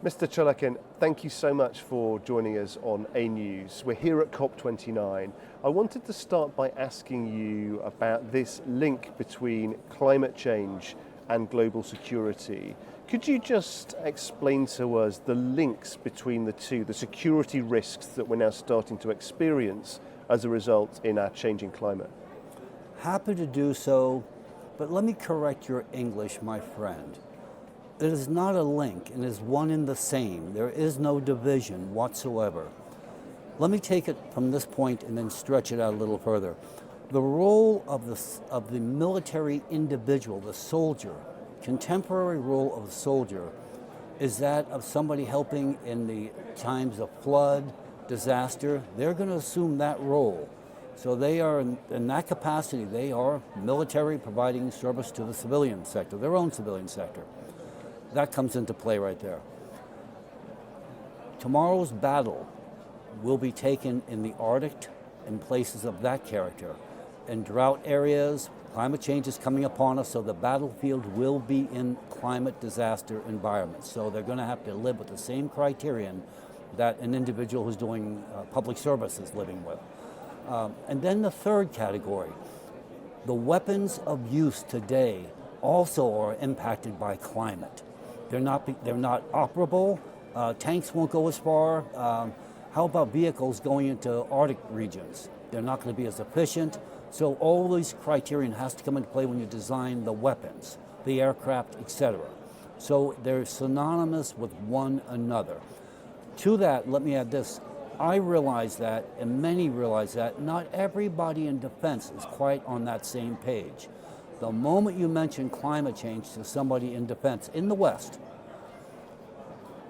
Mr. Cholakian, thank you so much for joining us on AnewZ. We're here at COP29. I wanted to start by asking you about this link between climate change and global security. Could you just explain to us the links between the two, the security risks that we're now starting to experience as a result in our changing climate? Happy to do so, but let me correct your English, my friend. It is not a link, it is one and the same. There is no division whatsoever. Let me take it from this point and then stretch it out a little further. The role of the military individual, the soldier, contemporary role of the soldier, is that of somebody helping in the times of flood, disaster. They're going to assume that role. So they are, in that capacity, they are military providing service to the civilian sector, their own civilian sector. That comes into play right there. Tomorrow's battle will be taken in the Arctic and places of that character. In drought areas, climate change is coming upon us, so the battlefield will be in climate disaster environments. So they're going to have to live with the same criterion that an individual who's doing public service is living with. And then the third category, the weapons of use today also are impacted by climate. They're not operable. Tanks won't go as far. How about vehicles going into Arctic regions? They're not going to be as efficient. So all these criterion has to come into play when you design the weapons, the aircraft, etc. So they're synonymous with one another. To that, let me add this. I realize that, and many realize that, not everybody in defense is quite on that same page. The moment you mention climate change to somebody in defense in the West,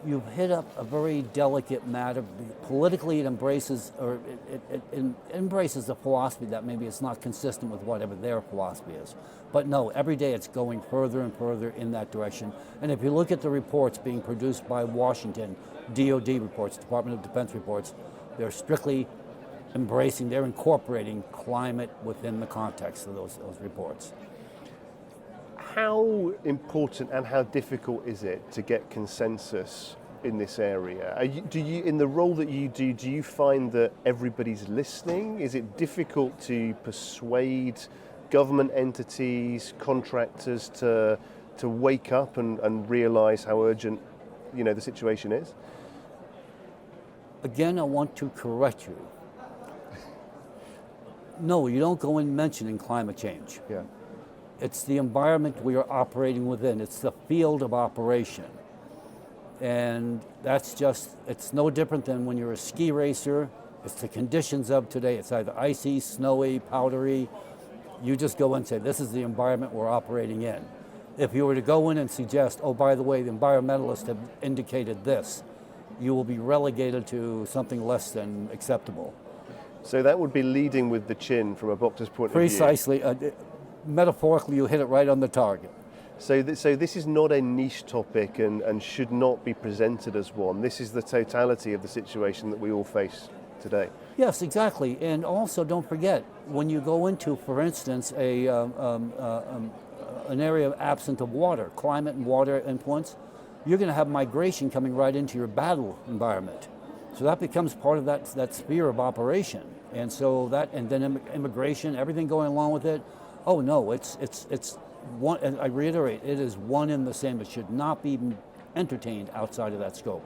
you've hit up a very delicate matter. Politically, it embraces a philosophy that maybe it's not consistent with whatever their philosophy is. But no, every day it's going further and further in that direction. And if you look at the reports being produced by Washington, DOD reports, Department of Defense reports, they're strictly they're incorporating climate within the context of those reports. How important and how difficult is it to get consensus in this area? In the role that you do you find that everybody's listening? Is it difficult to persuade government entities, contractors to wake up and realize how urgent, the situation is? Again, I want to correct you. No, you don't go in mentioning climate change. Yeah. It's the environment we are operating within. It's the field of operation. And it's no different than when you're a ski racer. It's the conditions of today. It's either icy, snowy, powdery. You just go and say, this is the environment we're operating in. If you were to go in and suggest, oh, by the way, the environmentalists have indicated this, you will be relegated to something less than acceptable. So that would be leading with the chin from a boxer's point of view. Precisely. Metaphorically, you hit it right on the target. So this is not a niche topic and should not be presented as one. This is the totality of the situation that we all face today. Yes, exactly. And also, don't forget, when you go into, for instance, an area absent of water, climate and water influence, you're going to have migration coming right into your battle environment. So that becomes part of that sphere of operation. And so and then immigration, everything going along with it. Oh no, it's one, and I reiterate, it is one and the same. It should not be entertained outside of that scope.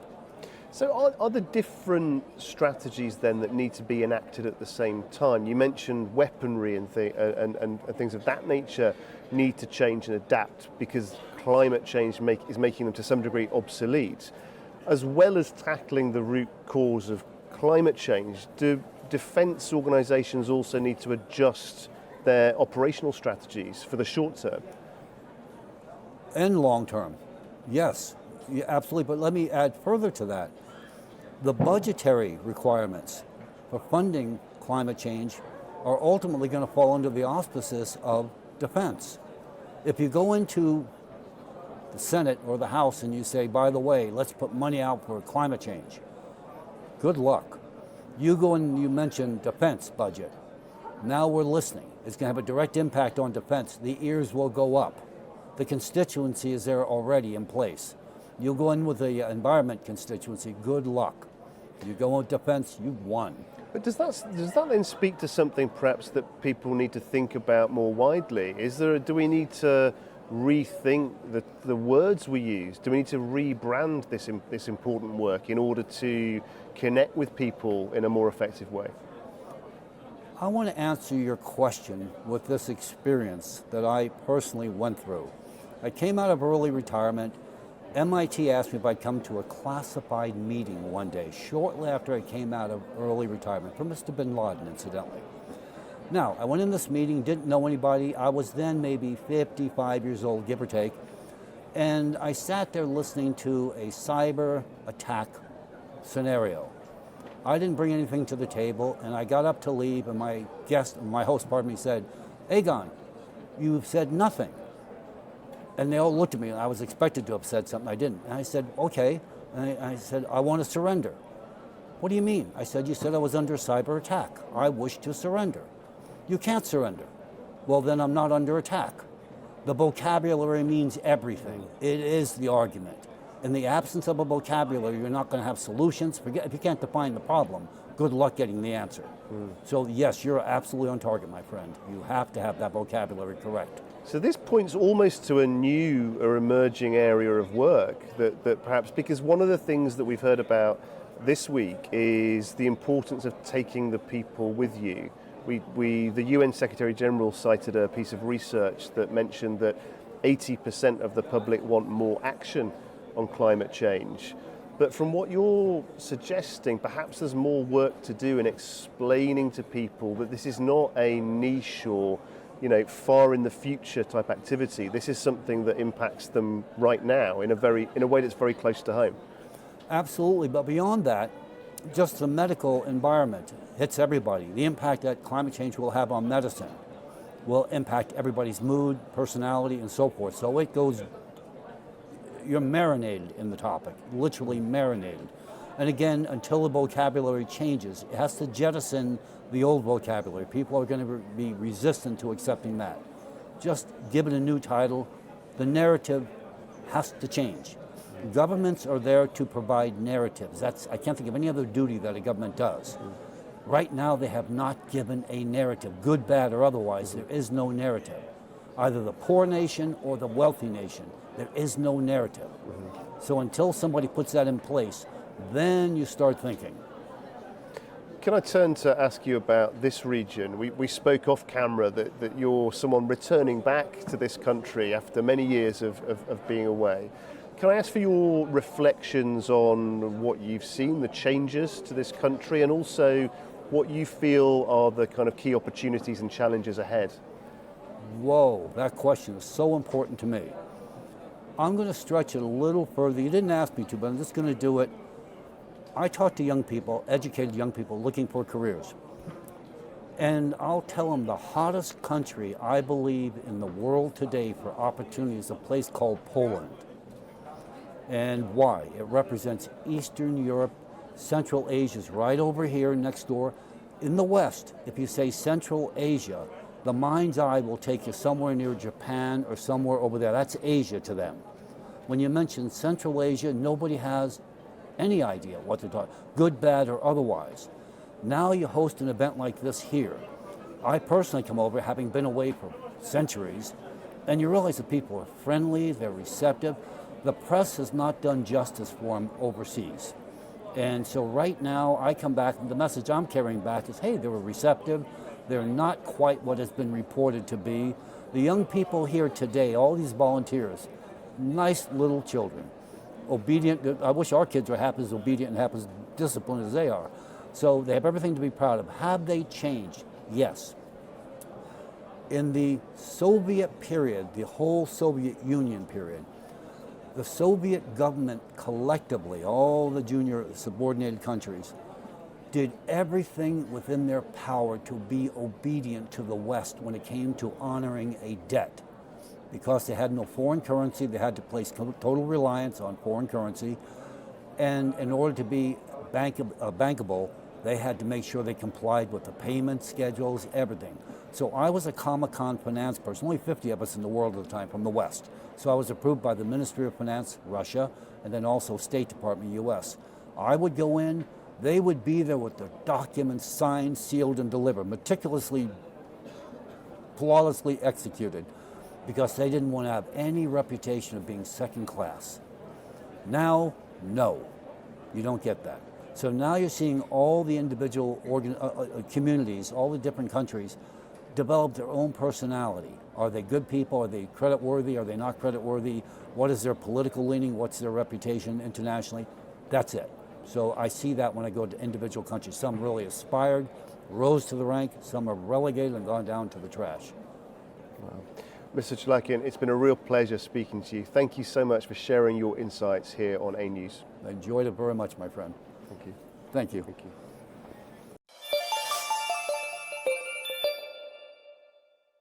So are there different strategies then that need to be enacted at the same time? You mentioned weaponry and things of that nature need to change and adapt because climate change is making them to some degree obsolete. As well as tackling the root cause of climate change, do defense organizations also need to adjust their operational strategies for the short term? And long term, yes, absolutely. But let me add further to that. The budgetary requirements for funding climate change are ultimately going to fall under the auspices of defense. If you go into the Senate or the House and you say, by the way, let's put money out for climate change, good luck. You go and you mention defense budget. Now we're listening. It's going to have a direct impact on defense. The ears will go up. The constituency is there already in place. You go in with the environment constituency, good luck. You go with defense, you've won. But does that then speak to something perhaps that people need to think about more widely? Do we need to rethink the words we use? Do we need to rebrand this important work in order to connect with people in a more effective way? I want to answer your question with this experience that I personally went through. I came out of early retirement. MIT asked me if I'd come to a classified meeting one day, shortly after I came out of early retirement, for Mr. Bin Laden, incidentally. Now, I went in this meeting, didn't know anybody. I was then maybe 55 years old, give or take, and I sat there listening to a cyber attack scenario. I didn't bring anything to the table, and I got up to leave, and my host, said, "Egon, you've said nothing." And they all looked at me, and I was expected to have said something. I didn't. And I said, "Okay." And I said, "I want to surrender." "What do you mean?" I said, "You said I was under cyber attack. I wish to surrender." "You can't surrender." "Well, then I'm not under attack." The vocabulary means everything. It is the argument. In the absence of a vocabulary, you're not going to have solutions. If you can't define the problem, good luck getting the answer. So yes, you're absolutely on target, my friend. You have to have that vocabulary correct. So this points almost to a new or emerging area of work that perhaps, because one of the things that we've heard about this week is the importance of taking the people with you. The UN Secretary General cited a piece of research that mentioned that 80% of the public want more action on climate change. But from what you're suggesting, perhaps there's more work to do in explaining to people that this is not a niche or far in the future type activity. This is something that impacts them right now in a way that's very close to home. Absolutely, but beyond that, just the medical environment hits everybody. The impact that climate change will have on medicine will impact everybody's mood, personality, and so forth. So it goes, you're marinated in the topic, literally marinated. And again, until the vocabulary changes, it has to jettison the old vocabulary. People are going to be resistant to accepting that. Just give it a new title. The narrative has to change. Governments are there to provide narratives. I can't think of any other duty that a government does. Right now, they have not given a narrative, good, bad, or otherwise. There is no narrative. Either the poor nation or the wealthy nation. There is no narrative. So until somebody puts that in place, then you start thinking. Can I turn to ask you about this region? We spoke off camera that you're someone returning back to this country after many years of being away. Can I ask for your reflections on what you've seen, the changes to this country, and also what you feel are the kind of key opportunities and challenges ahead? Whoa, that question is so important to me. I'm going to stretch it a little further. You didn't ask me to, but I'm just going to do it. I talk to young people, educated young people looking for careers. And I'll tell them the hottest country I believe in the world today for opportunity is a place called Poland. And why? It represents Eastern Europe. Central Asia is right over here next door. In the West, if you say Central Asia, the mind's eye will take you somewhere near Japan or somewhere over there. That's Asia to them. When you mention Central Asia, nobody has any idea what they're talking, good, bad, or otherwise. Now you host an event like this here. I personally come over, having been away for centuries, and you realize that people are friendly, they're receptive. The press has not done justice for them overseas. And so right now I come back, and the message I'm carrying back is, hey, they were receptive. They're not quite what has been reported to be. The young people here today, all these volunteers, nice little children, obedient. I wish our kids were half as obedient and half as disciplined as they are. So they have everything to be proud of. Have they changed? Yes. In the Soviet period, the whole Soviet Union period, the Soviet government collectively, all the junior subordinated countries, did everything within their power to be obedient to the West when it came to honoring a debt. Because they had no foreign currency, they had to place total reliance on foreign currency. And in order to be bankable, They had to make sure they complied with the payment schedules, everything. So I was a Comic-Con finance person, only 50 of us in the world at the time from the West. So I was approved by the Ministry of Finance, Russia, and then also State Department, US. I would go in, they would be there with the documents signed, sealed, and delivered, meticulously, flawlessly executed, because they didn't want to have any reputation of being second class. Now, no, you don't get that. So now you're seeing all the individual communities, all the different countries, develop their own personality. Are they good people? Are they credit worthy? Are they not credit worthy? What is their political leaning? What's their reputation internationally? That's it. So I see that when I go to individual countries. Some really aspired, rose to the rank, some are relegated and gone down to the trash. Wow. Mr. Cholakian, it's been a real pleasure speaking to you. Thank you so much for sharing your insights here on AnewZ. I enjoyed it very much, my friend. Thank you. Thank you. Thank you.